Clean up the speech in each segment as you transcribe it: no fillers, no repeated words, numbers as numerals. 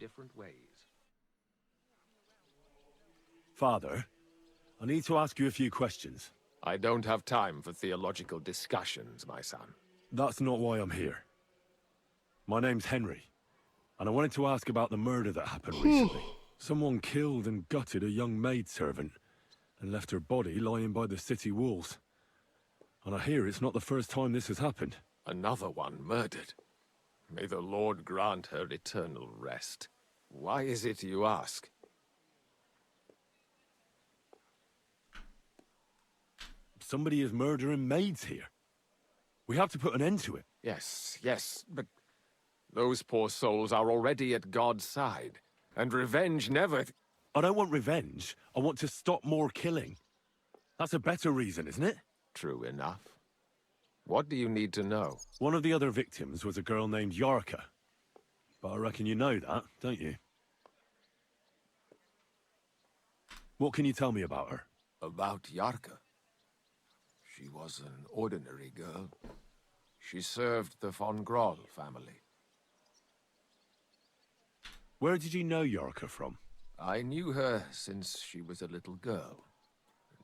different ways. Father, I need to ask you a few questions. I don't have time for theological discussions, my son. That's not why I'm here. My name's Henry, and I wanted to ask about the murder that happened recently. Someone killed and gutted a young maidservant and left her body lying by the city walls. And I hear it's not the first time this has happened. Another one murdered. May the Lord grant her eternal rest. Why is it you ask? Somebody is murdering maids here. We have to put an end to it. Yes, but those poor souls are already at God's side, and revenge never... I don't want revenge. I want to stop more killing. That's a better reason, isn't it? True enough. What do you need to know? One of the other victims was a girl named Yarka. But I reckon you know that, don't you? What can you tell me about her? About Yarka? She was an ordinary girl. She served the von Groll family. Where did you know Yarka from? I knew her since she was a little girl.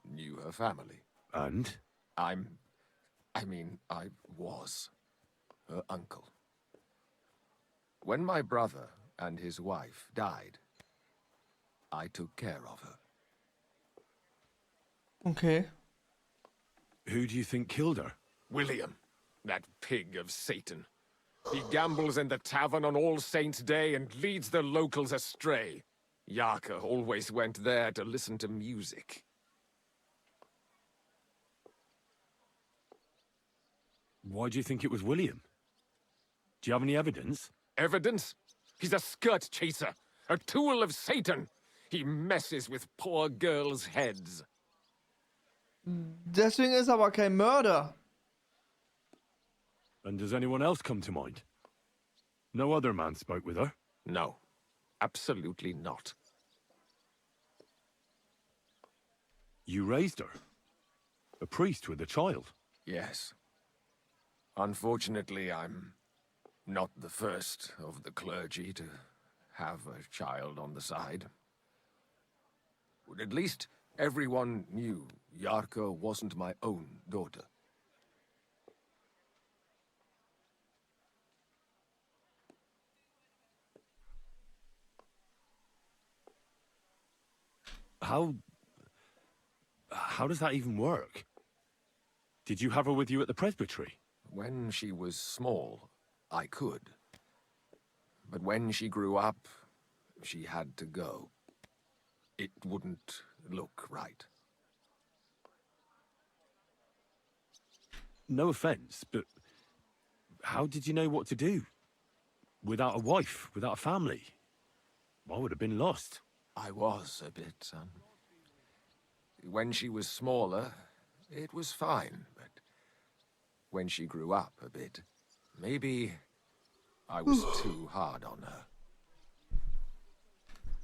Knew her family. And? I was her uncle. When my brother and his wife died, I took care of her. Okay. Who do you think killed her? William, that pig of Satan. He gambles in the tavern on All Saints' Day and leads the locals astray. Yarka always went there to listen to music. Why do you think it was William? Do you have any evidence? Evidence? He's a skirt chaser, a tool of Satan. He messes with poor girls' heads. Deswegen ist er aber kein Mörder. And does anyone else come to mind? No other man spoke with her? No, absolutely not. You raised her? A priest with a child? Yes. Unfortunately, I'm not the first of the clergy to have a child on the side. But at least everyone knew Yarka wasn't my own daughter. How does that even work? Did you have her with you at the presbytery? When she was small, I could. But when she grew up, she had to go. It wouldn't look right. No offense, but how did you know what to do? Without a wife, without a family? I would have been lost. I was a bit, son. When she was smaller, it was fine, but when she grew up a bit, maybe I was too hard on her.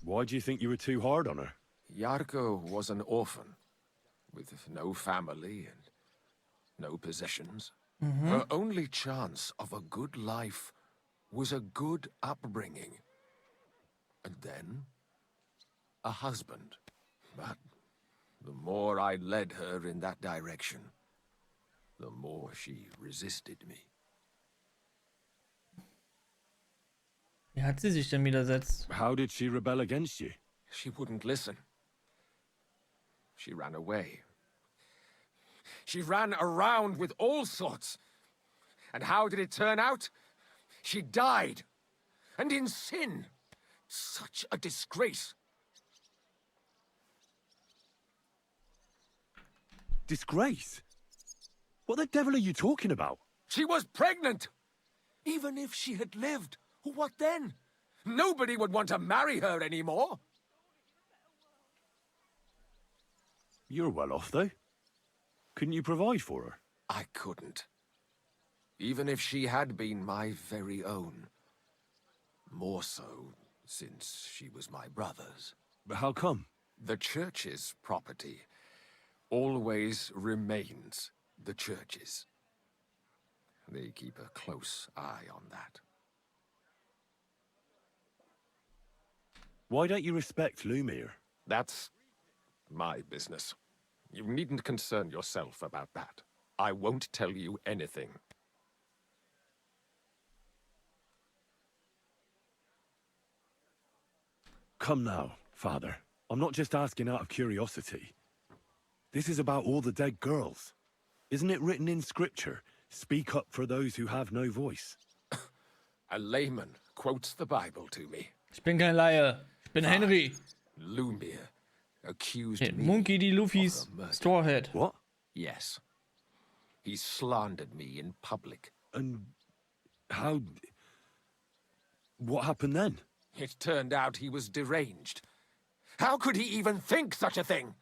Why do you think you were too hard on her? Yarko was an orphan, with no family and no possessions. Her only chance of a good life was a good upbringing. And then, a husband. But the more I led her in that direction, the more she resisted me. Wie hat sie sich denn widersetzt? How did she rebel against you? She wouldn't listen. She ran away. She ran around with all sorts. And how did it turn out? She died. And in sin. Such a disgrace. Disgrace? What the devil are you talking about? She was pregnant! Even if she had lived, what then? Nobody would want to marry her anymore. You're well off, though. Couldn't you provide for her? I couldn't. Even if she had been my very own. More so, since she was my brother's. But how come? The church's property always remains the church's. They keep a close eye on that. Why don't you respect Lumiere? That's my business. You needn't concern yourself about that. I won't tell you anything. Come now, Father. I'm not just asking out of curiosity. This is about all the dead girls. Isn't it written in scripture, speak up for those who have no voice? A layman quotes the Bible to me. Ich bin kein Laie. Ich bin Henry. Lumiere accused Nee, me Monkey D. of Luffy's a murder. Straw Hat. What? Yes. He slandered me in public. And how... What happened then? It turned out he was deranged. How could he even think such a thing?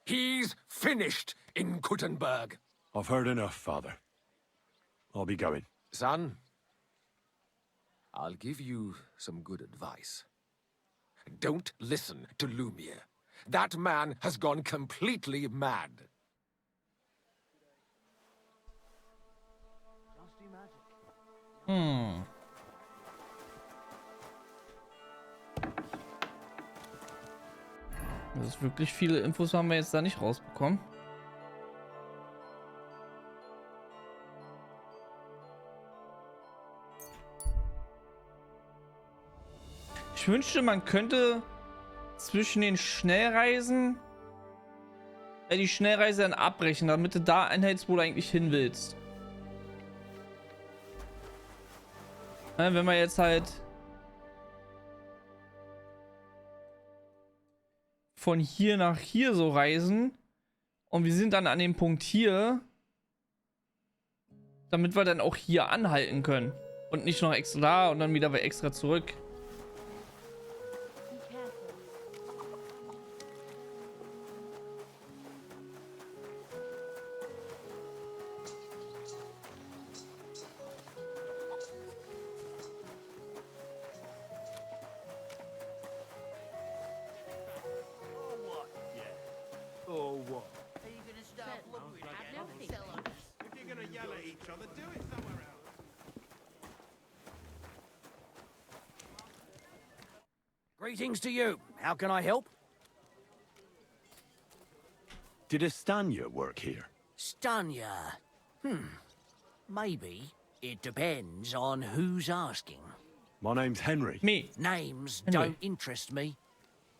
He's finished in Kuttenberg. I've heard enough, Father. I'll be going. Son, I'll give you some good advice. Don't listen to Lumiere. That man has gone completely mad. Das ist wirklich viele Infos haben wir jetzt da nicht rausbekommen. Ich wünschte, man könnte zwischen den Schnellreisen die Schnellreise dann abbrechen, damit du da einhältst, wo du eigentlich hin willst. Ja, wenn wir jetzt halt von hier nach hier so reisen und wir sind dann an dem Punkt hier, damit wir dann auch hier anhalten können und nicht noch extra da und dann wieder extra zurück. Greetings to you. How can I help? Did Estanya work here? Stanya. Maybe. It depends on who's asking. My name's Henry. Me. Names Anyway. don't interest me.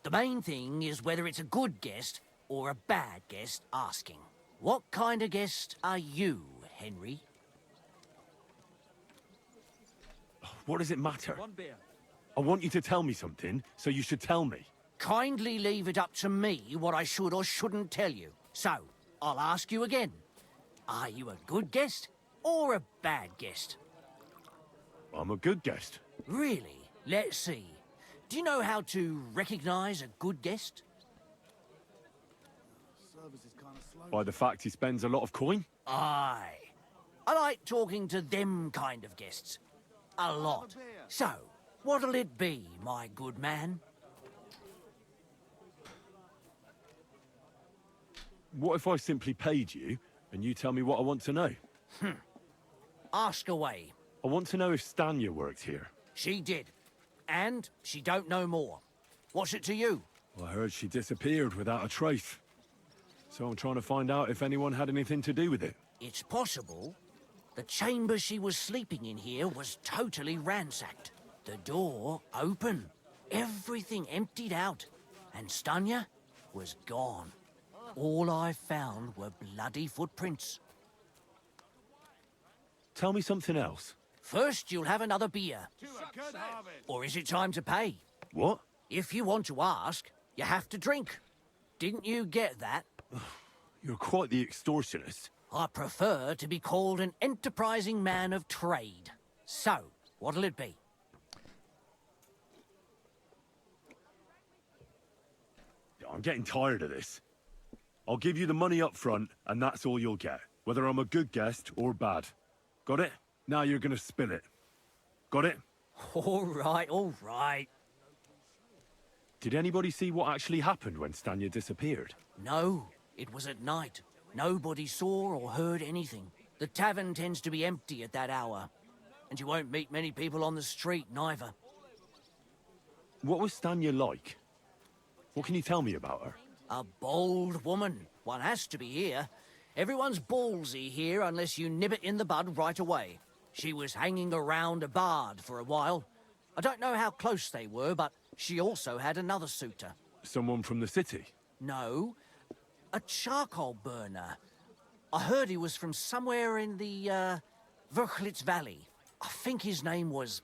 The main thing is whether it's a good guest or a bad guest asking. What kind of guest are you, Henry? What does it matter? I want you to tell me something, so you should tell me. Kindly leave it up to me what I should or shouldn't tell you. So, I'll ask you again. Are you a good guest or a bad guest? I'm a good guest. Really? Let's see. Do you know how to recognize a good guest? By the fact he spends a lot of coin? Aye. I like talking to them kind of guests. A lot. So, what'll it be, my good man? What if I simply paid you, and you tell me what I want to know? Ask away. I want to know if Stanya worked here. She did. And she don't know more. What's it to you? I heard she disappeared without a trace. So I'm trying to find out if anyone had anything to do with it. It's possible. The chamber she was sleeping in here was totally ransacked. The door open. Everything emptied out. And Stanya was gone. All I found were bloody footprints. Tell me something else. First, you'll have another beer. Or is it time to pay? What? If you want to ask, you have to drink. Didn't you get that? You're quite the extortionist. I prefer to be called an enterprising man of trade. So, what'll it be? I'm getting tired of this. I'll give you the money up front, and that's all you'll get. Whether I'm a good guest or bad. Got it? Now you're gonna spill it. Got it? All right, all right. Did anybody see what actually happened when Stanya disappeared? No, it was at night. Nobody saw or heard anything. The tavern tends to be empty at that hour. And you won't meet many people on the street, neither. What was Stanya like? What can you tell me about her? A bold woman. One has to be here. Everyone's ballsy here unless you nib it in the bud right away. She was hanging around a bard for a while. I don't know how close they were, but she also had another suitor. Someone from the city? No, a charcoal burner. I heard he was from somewhere in the, Verchlitz Valley. I think his name was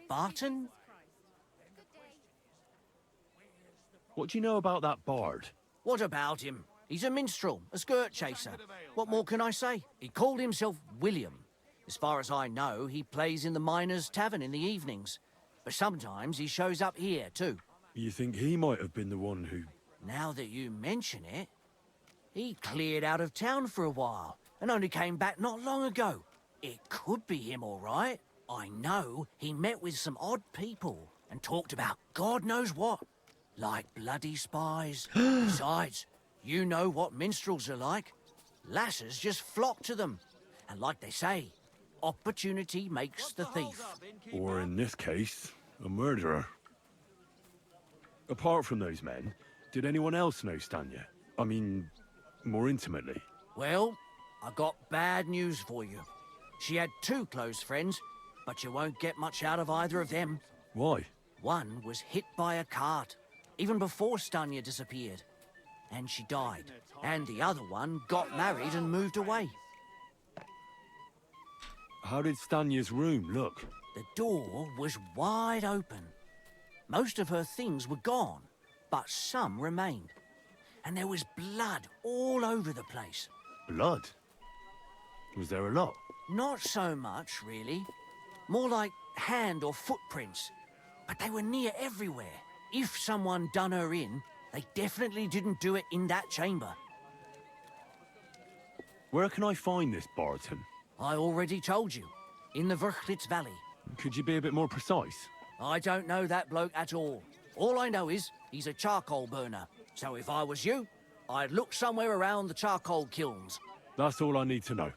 Barton? What do you know about that bard? What about him? He's a minstrel, a skirt chaser. What more can I say? He called himself William. As far as I know, he plays in the miners' tavern in the evenings. But sometimes he shows up here, too. You think he might have been the one who... Now that you mention it, he cleared out of town for a while and only came back not long ago. It could be him, all right. I know he met with some odd people and talked about God knows what, like bloody spies. Besides, you know what minstrels are like. Lasses just flock to them. And like they say, opportunity makes the thief. Or in this case, a murderer. Apart from those men, did anyone else know Stanya? I mean, more intimately. Well, I got bad news for you. She had two close friends, but you won't get much out of either of them. Why? One was hit by a cart, even before Stanya disappeared. And she died. And the other one got married and moved away. How did Stanya's room look? The door was wide open. Most of her things were gone, but some remained. And there was blood all over the place. Blood? Was there a lot? Not so much, really. More like hand or footprints. But they were near everywhere. If someone done her in, they definitely didn't do it in that chamber. Where can I find this Barton? I already told you. In the Verchlitz Valley. Could you be a bit more precise? I don't know that bloke at all. All I know is he's a charcoal burner. So if I was you, I'd look somewhere around the charcoal kilns. That's all I need to know.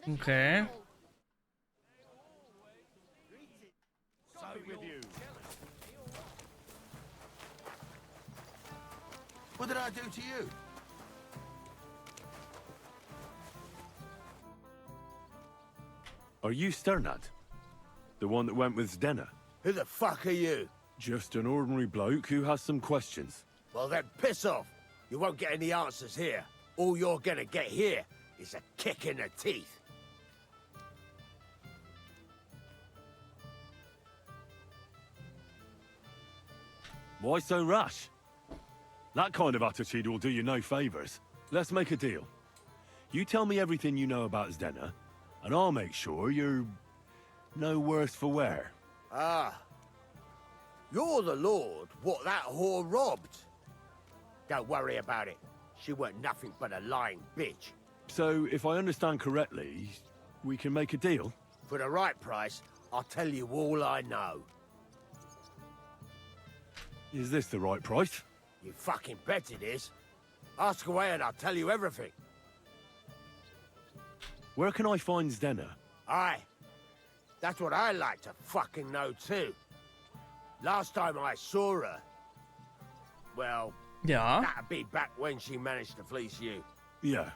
Okay. What did I do to you? Are you Sternad? The one that went with Zdenna? Who the fuck are you? Just an ordinary bloke who has some questions. Well then, piss off. You won't get any answers here. All you're gonna get here is a kick in the teeth. Why so rash? That kind of attitude will do you no favors. Let's make a deal. You tell me everything you know about Zdenna, and I'll make sure you're no worse for wear. Ah. You're the lord what that whore robbed. Don't worry about it. She weren't nothing but a lying bitch. So, if I understand correctly, we can make a deal? For the right price, I'll tell you all I know. Is this the right price? You fucking bet it is. Ask away and I'll tell you everything. Where can I find Zdenna? Aye. That's what I like to fucking know too. Last time I saw her... Well, Ja. that'd be back when she managed to fleece you. Yeah.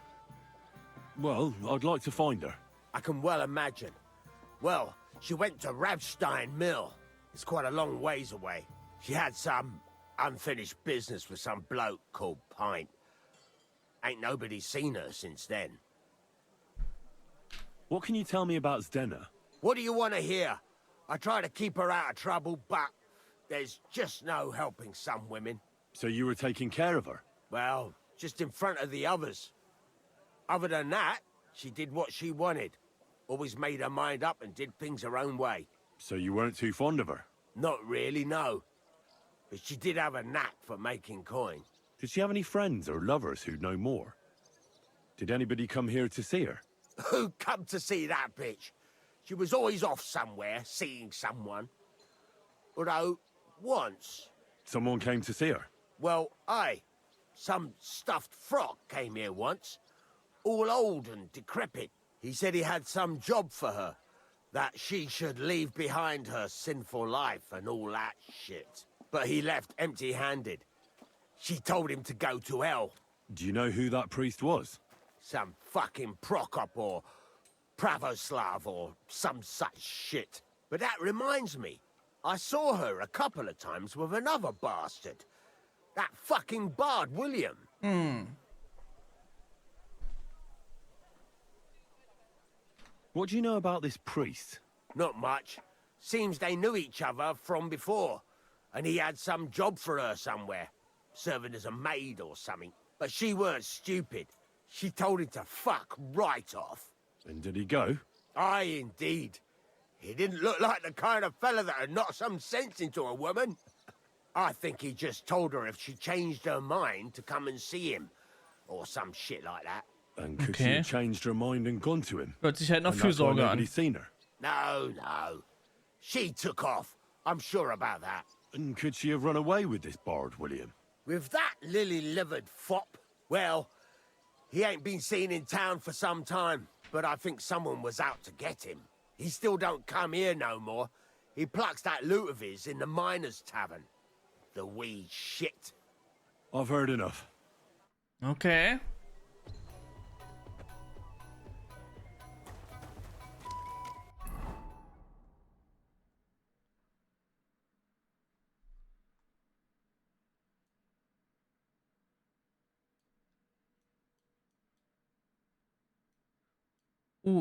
Well, I'd like to find her. I can well imagine. Well, she went to Rabstein Mill. It's quite a long ways away. She had some unfinished business with some bloke called Pint. Ain't nobody seen her since then. What can you tell me about Zdenna? What do you want to hear? I try to keep her out of trouble, but there's just no helping some women. So you were taking care of her? Well, just in front of the others. Other than that, she did what she wanted. Always made her mind up and did things her own way. So you weren't too fond of her? Not really, no. But she did have a knack for making coin. Did she have any friends or lovers who'd know more? Did anybody come here to see her? Who come to see that bitch? She was always off somewhere, seeing someone. Although, once... Someone came to see her? Well, aye. Some stuffed frock came here once. All old and decrepit. He said he had some job for her. that she should leave behind her sinful life and all that shit. But he left empty-handed. She told him to go to hell. Do you know who that priest was? Some fucking Prokop or Pravoslav or some such shit. But that reminds me, I saw her a couple of times with another bastard. That fucking bard, William. What do you know about this priest? Not much. Seems they knew each other from before. And he had some job for her somewhere. Serving as a maid or something. But she weren't stupid. She told him to fuck right off. And did he go? Aye, indeed. He didn't look like the kind of fella that would knock some sense into a woman. I think he just told her if she changed her mind to come and see him. Or some shit like that. And could she Okay. have changed her mind and gone to him? Hört sich halt noch And that's why Fürsorge an. nobody's seen her? No, no. She took off. I'm sure about that. And could she have run away with this bard, William? With that lily-livered fop, well, he ain't been seen in town for some time, but I think someone was out to get him. He still don't come here no more. He plucks that loot of his in the miners' tavern. The wee shit. I've heard enough. Okay.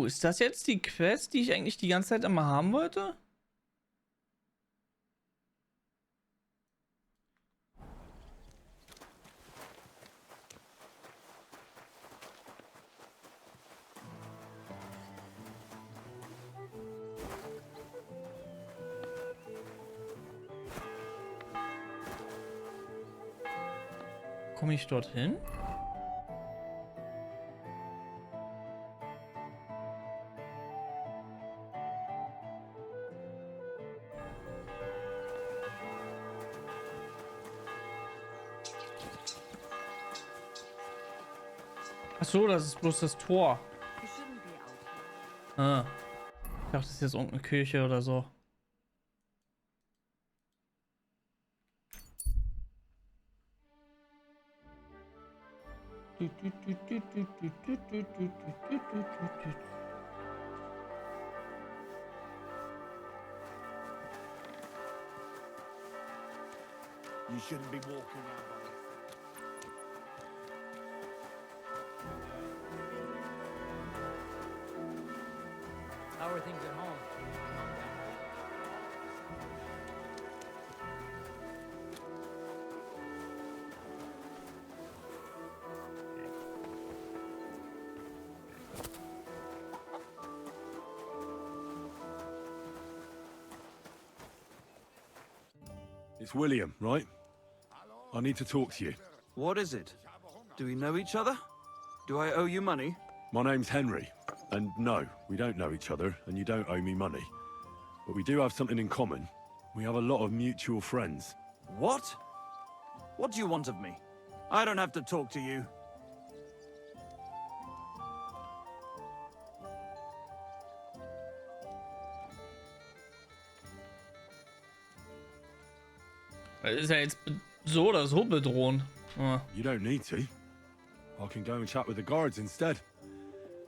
Ist das jetzt die Quest, die ich eigentlich die ganze Zeit immer haben wollte? Komme ich dorthin? Ach so, das ist bloß das Tor. Ah. Ich dachte, das ist jetzt irgendeine Kirche oder so. You shouldn't be walking around. How are things at home? It's William, right? I need to talk to you. What is it? Do we know each other? Do I owe you money? My name's Henry. And no, we don't know each other, and you don't owe me money. But we do have something in common. We have a lot of mutual friends. What? What do you want of me? I don't have to talk to you. Das ist ja jetzt so oder so bedrohend. Ah. You don't need to. I can go and chat with the guards instead.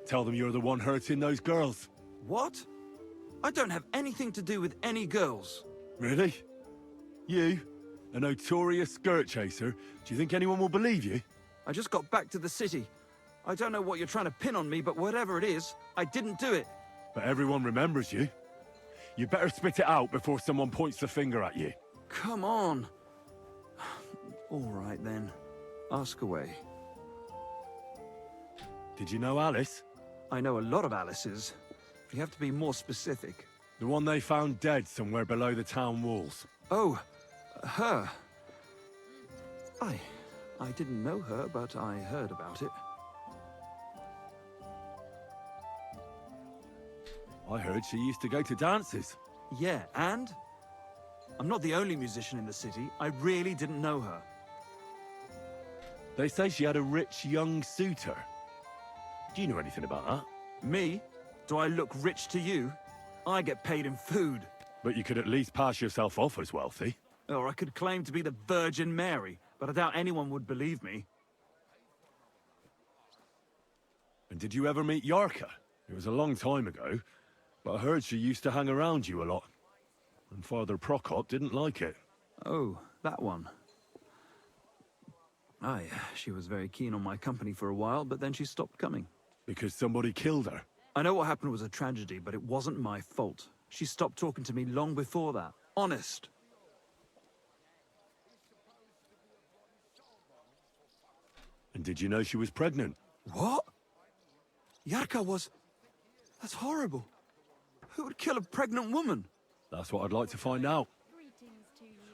Tell them you're the one hurting those girls. What? I don't have anything to do with any girls. Really? You? A notorious skirt chaser? Do you think anyone will believe you? I just got back to the city. I don't know what you're trying to pin on me, but whatever it is, I didn't do it. But everyone remembers you. You better spit it out before someone points the finger at you. Come on. All right then. Ask away. Did you know Alice? I know a lot of Alice's. If you have to be more specific. The one they found dead somewhere below the town walls. Oh, her. I didn't know her, but I heard about it. I heard she used to go to dances. Yeah, and? I'm not the only musician in the city. I really didn't know her. They say she had a rich young suitor. Do you know anything about that? Me? Do I look rich to you? I get paid in food. But you could at least pass yourself off as wealthy. Or I could claim to be the Virgin Mary, but I doubt anyone would believe me. And did you ever meet Yarka? It was a long time ago, but I heard she used to hang around you a lot. And Father Prokop didn't like it. Oh, that one. Aye, she was very keen on my company for a while, but then she stopped coming. Because somebody killed her. I know what happened was a tragedy, but it wasn't my fault. She stopped talking to me long before that. Honest. And did you know she was pregnant? What? Yarka was... That's horrible. Who would kill a pregnant woman? That's what I'd like to find out.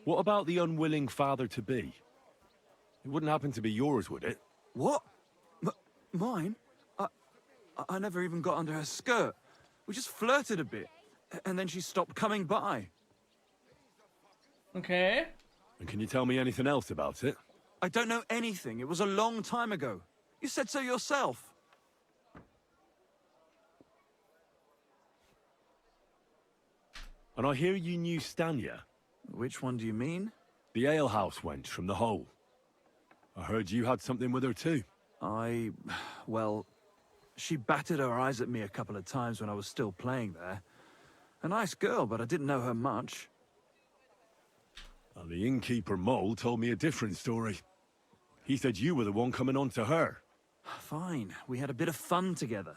What about the unwilling father-to-be? It wouldn't happen to be yours, would it? What? Mine? I never even got under her skirt. We just flirted a bit, and then she stopped coming by. Okay. And can you tell me anything else about it? I don't know anything. It was a long time ago. You said so yourself. And I hear you knew Stanya, Which one do you mean? the alehouse wench from the hole. I heard you had something with her too. Well, she batted her eyes at me a couple of times when I was still playing there. A nice girl, but I didn't know her much. And the innkeeper Mole told me a different story. He said you were the one coming on to her. Fine, we had a bit of fun together.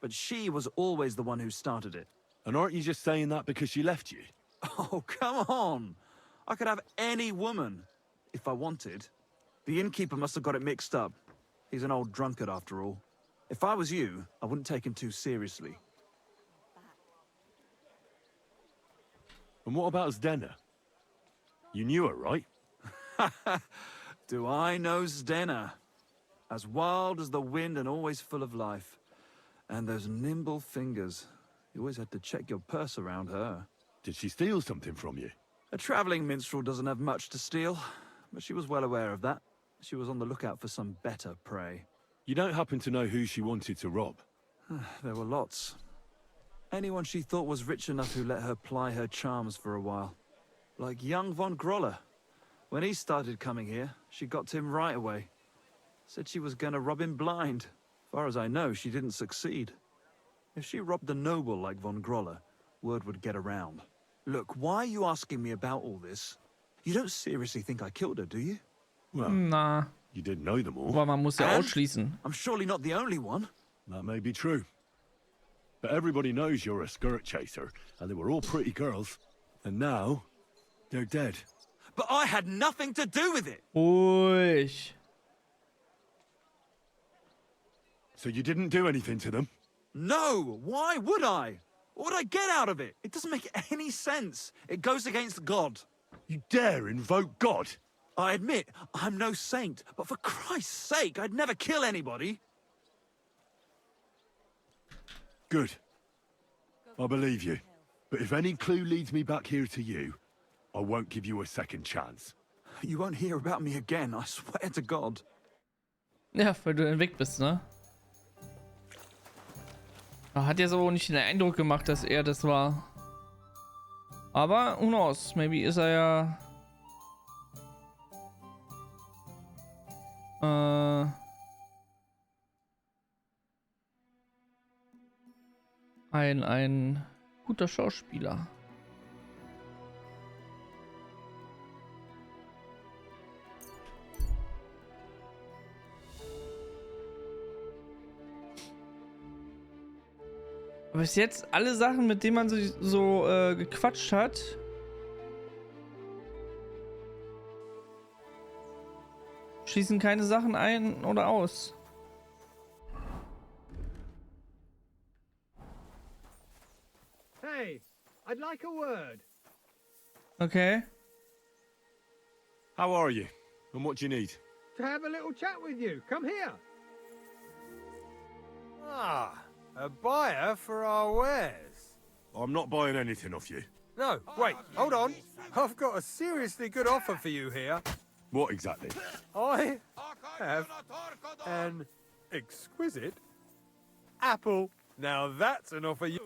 But she was always the one who started it. And aren't you just saying that because she left you? Oh, come on! I could have any woman, if I wanted. The innkeeper must have got it mixed up. He's an old drunkard after all. If I was you, I wouldn't take him too seriously. And what about Zdena? You knew her, right? Do I know Zdena? As wild as the wind and always full of life. And those nimble fingers. You always had to check your purse around her. Did she steal something from you? A traveling minstrel doesn't have much to steal, but she was well aware of that. She was on the lookout for some better prey. You don't happen to know who she wanted to rob? There were lots. Anyone she thought was rich enough who let her ply her charms for a while. Like young von Groller. When he started coming here, she got to him right away. Said she was gonna rob him blind. Far as I know, she didn't succeed. If she robbed a noble like von Groller, word would get around. Look, why are you asking me about all this? You don't seriously think I killed her, do you? Well, Na, you did know them all. aber man muss ja And ausschließen. I'm surely not the only one. That may be true. But everybody knows you're a skirt chaser, and they were all pretty girls. And now, they're dead. But I had nothing to do with it. Ruhig. So you didn't do anything to them? No, why would I? What would I get out of it? It doesn't make any sense. It goes against God. You dare invoke God? I admit, I'm no saint, but for Christ's sake, I'd never kill anybody. Good. I believe you. But if any clue leads me back here to you, I won't give you a second chance. You won't hear about me again, I swear to God. Ja, weil du dann weg bist, ne? Hat jetzt aber auch nicht den Eindruck gemacht, dass er das war. Aber, who knows? Maybe ist er ja... ein guter Schauspieler. Aber bis jetzt alle Sachen, mit denen man so gequatscht hat. Schließen keine Sachen ein oder aus. Hey, I'd like a word. Okay. How are you? And what do you need? To have a little chat with you. Come here. Ah, a buyer for our wares. I'm not buying anything off you. No, wait, hold on. I've got a seriously good offer for you here. What exactly? I have an exquisite apple. Now that's an offer you...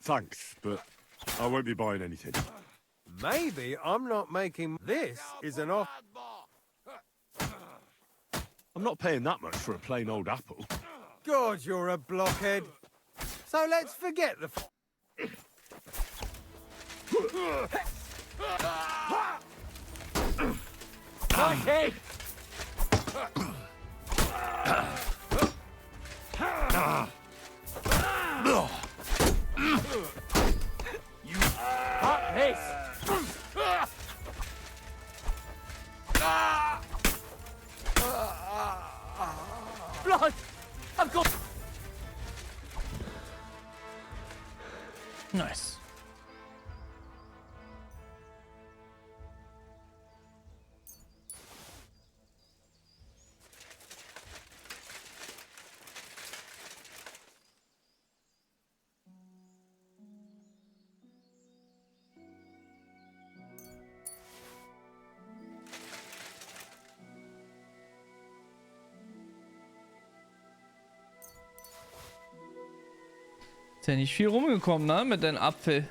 Thanks, but I won't be buying anything. Maybe I'm not making... This is an off... I'm not paying that much for a plain old apple. God, you're a blockhead. So let's forget the... My head! You fuck this! Blood! I've got... Nice. Ist ja nicht viel rumgekommen, ne, mit dem Apfel.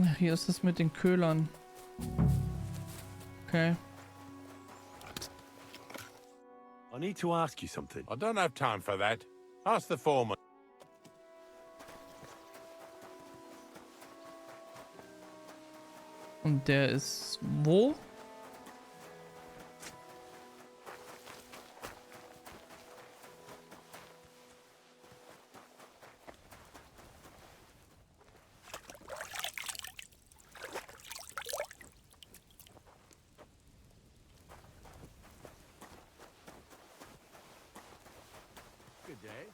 Ach, hier ist es mit den Köhlern. Okay. I need to ask you something. I don't have time for that. Ask the foreman. Und der ist wo? Good day.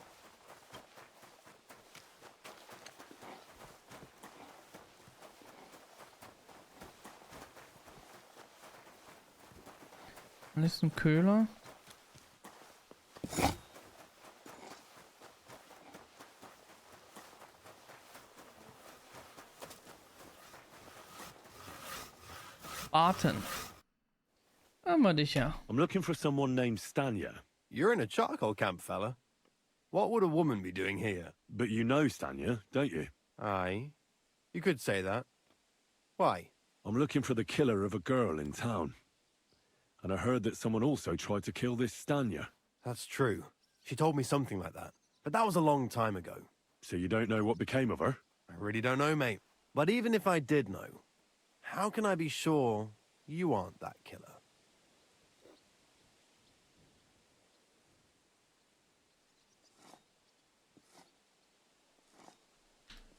Alles ein Köhler. Warten. Haben wir dich ja. I'm looking for someone named Stanya. You're in a charcoal camp, fella. What would a woman be doing here? But you know Stanya, don't you? Aye. You could say that. Why? I'm looking for the killer of a girl in town. And I heard that someone also tried to kill this Stanya. That's true. She told me something like that. But that was a long time ago. So you don't know what became of her? I really don't know, mate. But even if I did know, how can I be sure you aren't that killer?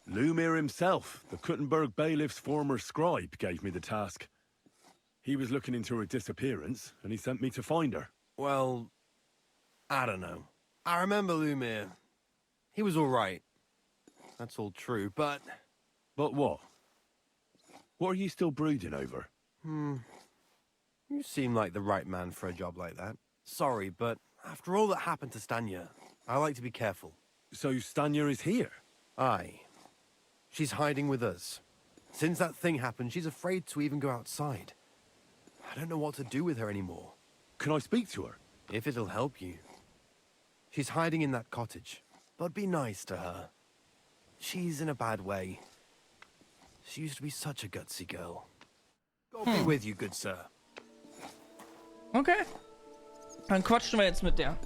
Lumir himself, the Kuttenberg bailiff's former scribe, gave me the task. He was looking into her disappearance, and he sent me to find her. Well, I don't know. I remember Lumir. He was all right. That's all true, but... But what? What are you still brooding over? You seem like the right man for a job like that. Sorry, but after all that happened to Stanya, I like to be careful. So Stanya is here? Aye. She's hiding with us. Since that thing happened, she's afraid to even go outside. I don't know what to do with her anymore. Can I speak to her? If it'll help you. She's hiding in that cottage, but be nice to her. She's in a bad way. She used to be such a gutsy girl. God be with you, good sir. Okay. Dann quatschen wir jetzt mit der.